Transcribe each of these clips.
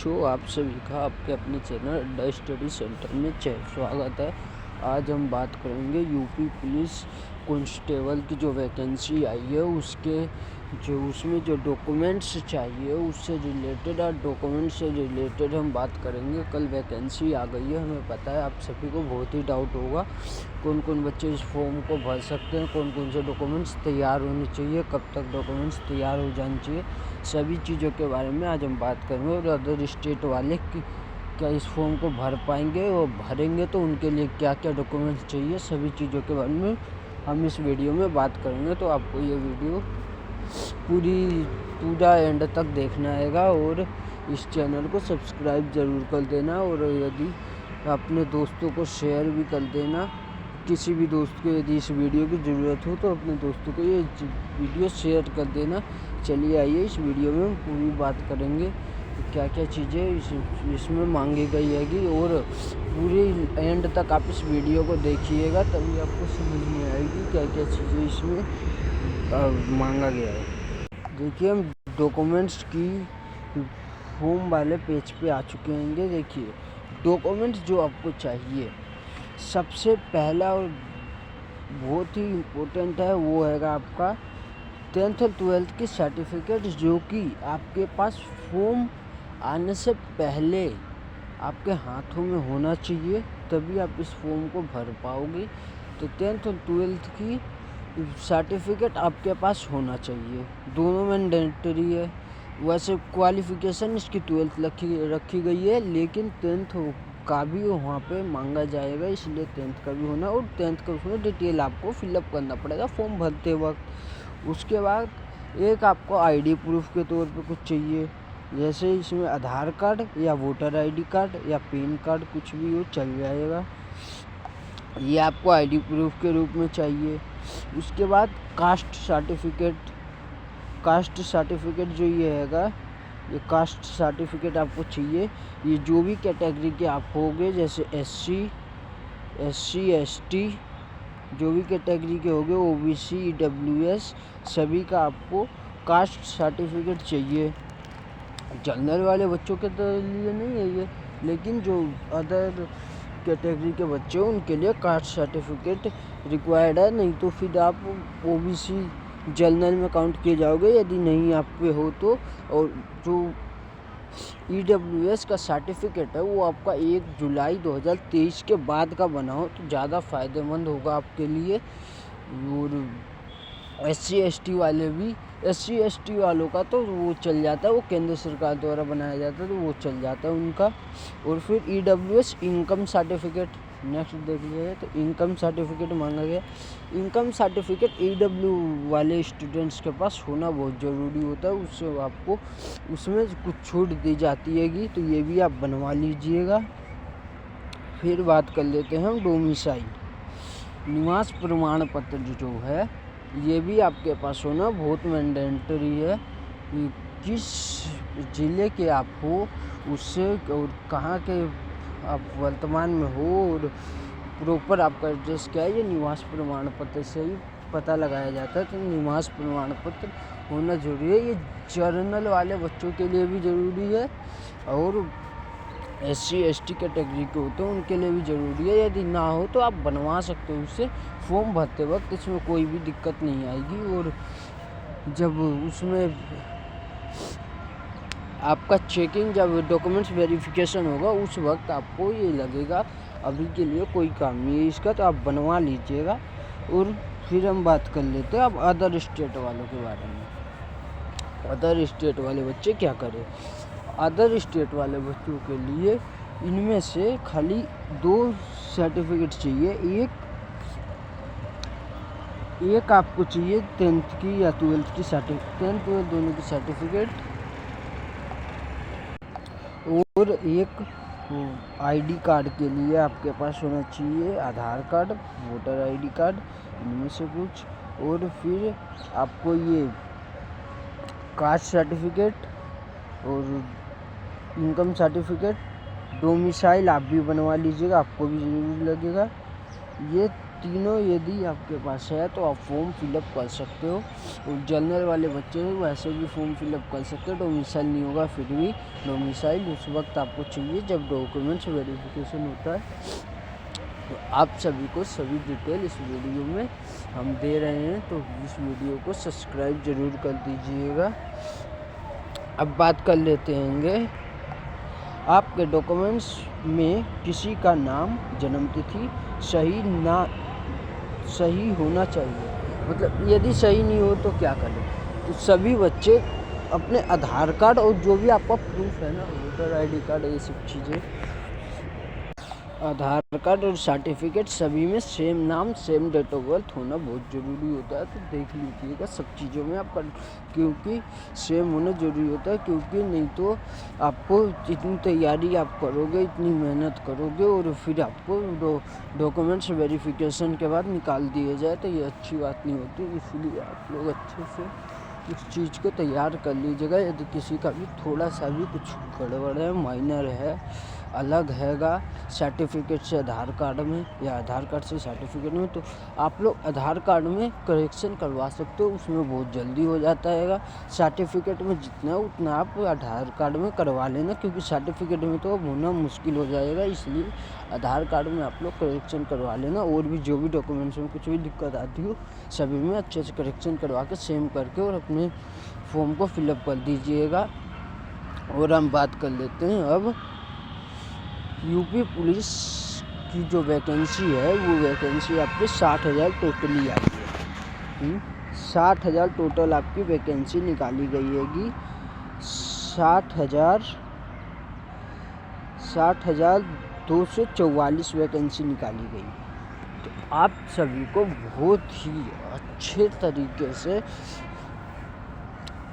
बच्चों, आप सभी का आपके अपने चैनल अड्डा स्टडी सेंटर में स्वागत है। आज हम बात करेंगे यूपी पुलिस कांस्टेबल की जो वैकेंसी आई है उसमें जो डॉक्यूमेंट्स चाहिए उससे रिलेटेड और डॉक्यूमेंट्स से रिलेटेड हम बात करेंगे। कल वैकेंसी आ गई है, हमें पता है आप सभी को बहुत ही डाउट होगा कौन कौन बच्चे इस फॉर्म को भर सकते हैं, कौन कौन से डॉक्यूमेंट्स तैयार होने चाहिए, कब तक डॉक्यूमेंट्स तैयार हो जाने चाहिए। सभी चीज़ों के बारे में आज हम बात करेंगे। और अदर स्टेट वाले क्या इस फॉर्म को भर पाएंगे और भरेंगे तो उनके लिए क्या क्या डॉक्यूमेंट्स चाहिए, सभी चीज़ों के बारे में हम इस वीडियो में बात करेंगे। तो आपको ये वीडियो पूरा एंड तक देखना आएगा और इस चैनल को सब्सक्राइब ज़रूर कर देना और यदि अपने दोस्तों को शेयर भी कर देना। किसी भी दोस्त को यदि इस वीडियो की ज़रूरत हो तो अपने दोस्तों को ये वीडियो शेयर कर देना। चलिए आइए इस वीडियो में हम पूरी बात करेंगे कि क्या क्या चीज़ें इसमें मांगी गई हैगी और पूरी एंड तक आप इस वीडियो को देखिएगा, तभी आपको समझ में आएगी क्या क्या चीज़ें इसमें मांगा गया है। देखिए, हम डॉक्यूमेंट्स की फॉर्म वाले पेज पे आ चुके हैं। देखिए, डॉक्यूमेंट्स जो आपको चाहिए, सबसे पहला और बहुत ही इम्पोर्टेंट है वो हैगा आपका 10th और 12th की सर्टिफिकेट, जो कि आपके पास फॉर्म आने से पहले आपके हाथों में होना चाहिए, तभी आप इस फॉर्म को भर पाओगे। तो 10th और 12th की सर्टिफिकेट आपके पास होना चाहिए, दोनों मैंडेटरी है। वैसे क्वालिफ़िकेशन इसकी 12th रखी गई है, लेकिन 10th का भी वहाँ पे मांगा जाएगा, इसलिए 10th का भी होना और 10th का उसमें डिटेल आपको फिलअप करना पड़ेगा फॉर्म भरते वक्त। उसके बाद एक आपको आईडी प्रूफ के तौर पे कुछ चाहिए, जैसे इसमें आधार कार्ड या वोटर आईडी कार्ड या पैन कार्ड, कुछ भी हो चल जाएगा। ये आपको आईडी प्रूफ के रूप में चाहिए। उसके बाद कास्ट सर्टिफिकेट जो ये हैगा, ये कास्ट सर्टिफिकेट आपको चाहिए। ये जो भी कैटेगरी के आप होगे, जैसे SC ST जो भी कैटेगरी के होगे, OBC EWS, सभी का आपको कास्ट सर्टिफिकेट चाहिए। जनरल वाले बच्चों के तो लिए नहीं है ये, लेकिन जो अदर कैटेगरी के बच्चे हैं उनके लिए कास्ट सर्टिफिकेट रिक्वायर्ड है, नहीं तो फिर आप OBC जनरल में काउंट किए जाओगे यदि नहीं आप पे हो तो। और जो EWS का सर्टिफिकेट है वो आपका 1 जुलाई 2023 के बाद का बना हो तो ज़्यादा फ़ायदेमंद होगा आपके लिए। और SC ST वालों का तो वो चल जाता है, वो केंद्र सरकार द्वारा बनाया जाता है तो वो चल जाता है उनका। और फिर EWS इनकम सर्टिफिकेट नेक्स्ट देख लीजिए, तो इनकम सर्टिफिकेट मांगा गया। इनकम सर्टिफिकेट EW वाले स्टूडेंट्स के पास होना बहुत ज़रूरी होता है, उससे आपको उसमें कुछ छूट दी जाती हैगी, तो ये भी आप बनवा लीजिएगा। फिर बात कर लेते हैं हम डोमिसाइल, निवास प्रमाण पत्र जो है, ये भी आपके पास होना बहुत मैंडेटरी है। किस ज़िले के आप हो उससे और कहाँ के आप वर्तमान में हो और प्रॉपर आपका एड्रेस क्या है, ये निवास प्रमाण पत्र से ही पता लगाया जाता है। तो निवास प्रमाण पत्र होना ज़रूरी है। ये जर्नल वाले बच्चों के लिए भी ज़रूरी है और SC ST कैटेगरी के होते हैं उनके लिए भी ज़रूरी है। यदि ना हो तो आप बनवा सकते हो उससे फॉर्म भरते वक्त, इसमें कोई भी दिक्कत नहीं आएगी। और जब उसमें आपका चेकिंग, जब डॉक्यूमेंट्स वेरिफिकेशन होगा उस वक्त आपको ये लगेगा अभी के लिए कोई काम नहीं है इसका, तो आप बनवा लीजिएगा। और फिर हम बात कर लेते हैं अब अदर स्टेट वालों के बारे में। अदर स्टेट वाले बच्चे क्या करें? अदर स्टेट वाले बच्चों के लिए इनमें से खाली 2 सर्टिफिकेट चाहिए। एक आपको चाहिए 10th की या 12th की सर्टिफिकेट, 10th 12th दोनों की सर्टिफिकेट, और एक आईडी कार्ड के लिए आपके पास होना चाहिए आधार कार्ड, वोटर आईडी कार्ड, इनमें से कुछ। और फिर आपको ये कास्ट सर्टिफिकेट और इनकम सर्टिफिकेट, डोमिसाइल आप भी बनवा लीजिएगा, आपको भी ज़रूरी लगेगा। ये तीनों यदि आपके पास है तो आप फॉर्म फिलअप कर सकते हो। और जनरल वाले बच्चे हैं वैसे भी फॉर्म फिलअप कर सकते हो। डोमिसाइल नहीं होगा, फिर भी डोमिसाइल उस वक्त आपको चाहिए जब डॉक्यूमेंट्स वेरिफिकेशन होता है। तो आप सभी को सभी डिटेल इस वीडियो में हम दे रहे हैं, तो इस वीडियो को सब्सक्राइब ज़रूर कर दीजिएगा। अब बात कर लेते हैं, आपके डॉक्यूमेंट्स में किसी का नाम, जन्मतिथि सही होना चाहिए। मतलब यदि सही नहीं हो तो क्या करें? तो सभी बच्चे अपने आधार कार्ड और जो भी आपका प्रूफ है ना, वोटर ID कार्ड, ये सब चीज़ें, आधार कार्ड और सर्टिफिकेट सभी में सेम नाम, सेम डेट ऑफ बर्थ होना बहुत ज़रूरी होता है। तो देख लीजिएगा सब चीज़ों में आपका, क्योंकि सेम होना ज़रूरी होता है। क्योंकि नहीं तो आपको इतनी तैयारी आप करोगे, इतनी मेहनत करोगे और फिर आपको डॉक्यूमेंट्स वेरिफिकेशन के बाद निकाल दिए जाए तो ये अच्छी बात नहीं होती। इसलिए आप लोग अच्छे से इस चीज़ को तैयार कर लीजिएगा। यदि किसी का भी थोड़ा सा भी कुछ गड़बड़ है, माइनर है, अलग हैगा सर्टिफिकेट से आधार कार्ड में या आधार कार्ड से सर्टिफिकेट में, तो आप लोग आधार कार्ड में करेक्शन करवा सकते हो, उसमें बहुत जल्दी हो जाता है। सर्टिफिकेट में जितना उतना आप आधार कार्ड में करवा लेना, क्योंकि सर्टिफिकेट में तो अब होना मुश्किल हो जाएगा। इसलिए आधार कार्ड में आप लोग करेक्शन करवा लेना। और भी जो भी डॉक्यूमेंट्स में कुछ भी दिक्कत आती हो सभी में अच्छे से करेक्शन करवा के सेम करके और अपने फॉर्म को फिलअप कर दीजिएगा। और हम बात कर लेते हैं अब यूपी पुलिस की जो वैकेंसी है, वो वैकेंसी आपके 60,000 टोटली आई है। 60,000 टोटल आपकी वैकेंसी निकाली गई हैगी। 60,244 वैकेंसी निकाली गई। तो आप सभी को बहुत ही अच्छे तरीके से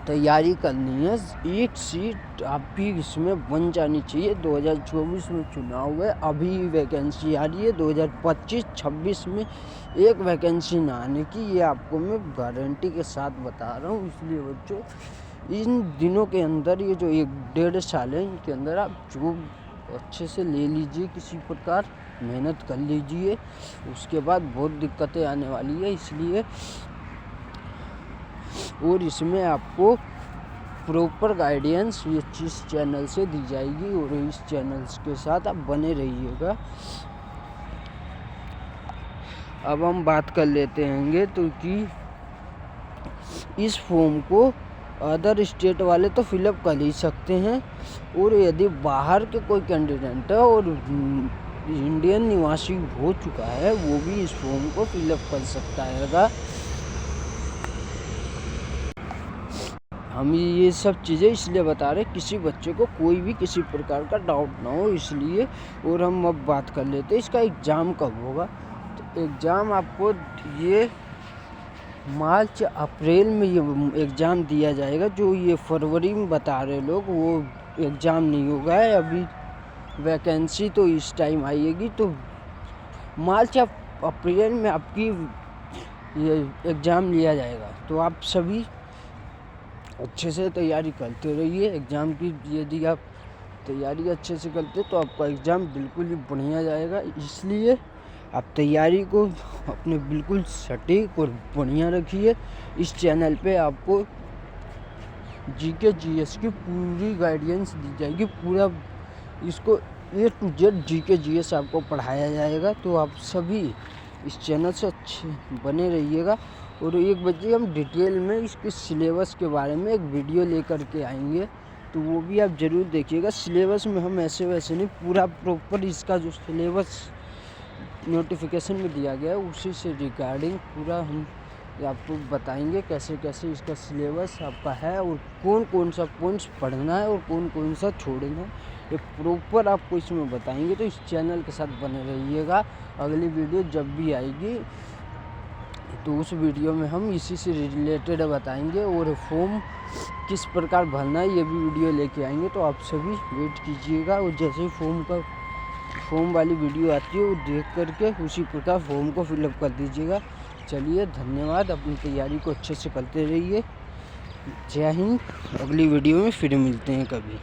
तैयारी करनी है। एक सीट आपकी इसमें बन जानी चाहिए। 2024 में चुनाव है, अभी वैकेंसी आ रही है। 2025-26 में एक वैकेंसी ना आने की, ये आपको मैं गारंटी के साथ बता रहा हूँ। इसलिए बच्चों इन दिनों के अंदर, ये जो 1-1.5 साल है, इनके अंदर आप जो अच्छे से ले लीजिए, किसी प्रकार मेहनत कर लीजिए। उसके बाद बहुत दिक्कतें आने वाली है। इसलिए और इसमें आपको प्रॉपर गाइडेंस ये चीज़ चैनल से दी जाएगी और इस चैनल्स के साथ आप बने रहिएगा। अब हम बात कर लेते हैं तो कि इस फॉर्म को अदर स्टेट वाले तो फिलअप कर ही सकते हैं, और यदि बाहर के कोई कैंडिडेट है और इंडियन निवासी हो चुका है, वो भी इस फॉर्म को फिलअप कर सकता है। हम ये सब चीज़ें इसलिए बता रहे किसी बच्चे को कोई भी किसी प्रकार का डाउट ना हो, इसलिए। और हम अब बात कर लेते हैं इसका एग्ज़ाम कब होगा। तो एग्ज़ाम आपको ये मार्च अप्रैल में ये एग्ज़ाम दिया जाएगा। जो ये फरवरी में बता रहे लोग, वो एग्ज़ाम नहीं होगा है। अभी वैकेंसी तो इस टाइम आएगी, तो मार्च अप्रैल में आपकी ये एग्ज़ाम लिया जाएगा। तो आप सभी अच्छे से तैयारी करते रहिए एग्ज़ाम की। यदि आप तैयारी अच्छे से करते तो आपका एग्ज़ाम बिल्कुल ही बढ़िया जाएगा। इसलिए आप तैयारी को अपने बिल्कुल सटीक और बढ़िया रखिए। इस चैनल पे आपको GK GS की पूरी गाइडेंस दी जाएगी। पूरा इसको A to Z GK GS आपको पढ़ाया जाएगा। तो आप सभी इस चैनल से अच्छे बने रहिएगा। और एक बजे हम डिटेल में इसके सिलेबस के बारे में एक वीडियो लेकर के आएंगे, तो वो भी आप ज़रूर देखिएगा। सिलेबस में हम ऐसे वैसे नहीं, पूरा प्रॉपर इसका जो सिलेबस नोटिफिकेशन में दिया गया है उसी से रिगार्डिंग पूरा हम आपको बताएंगे कैसे कैसे इसका सिलेबस आपका है और कौन कौन सा पॉइंट्स पढ़ना है और कौन कौन सा छोड़ना है, ये प्रॉपर आपको इसमें बताएंगे। तो इस चैनल के साथ बने रहिएगा। अगली वीडियो जब भी आएगी तो उस वीडियो में हम इसी से रिलेटेड बताएंगे और फॉर्म किस प्रकार भरना है ये भी वीडियो लेके आएंगे। तो आप सभी वेट कीजिएगा और जैसे ही फॉर्म वाली वीडियो आती है वो देख करके उसी प्रकार फॉर्म को फिलअप कर दीजिएगा। चलिए धन्यवाद, अपनी तैयारी को अच्छे से करते रहिए। जय हिंद। अगली वीडियो में फिर मिलते हैं कभी।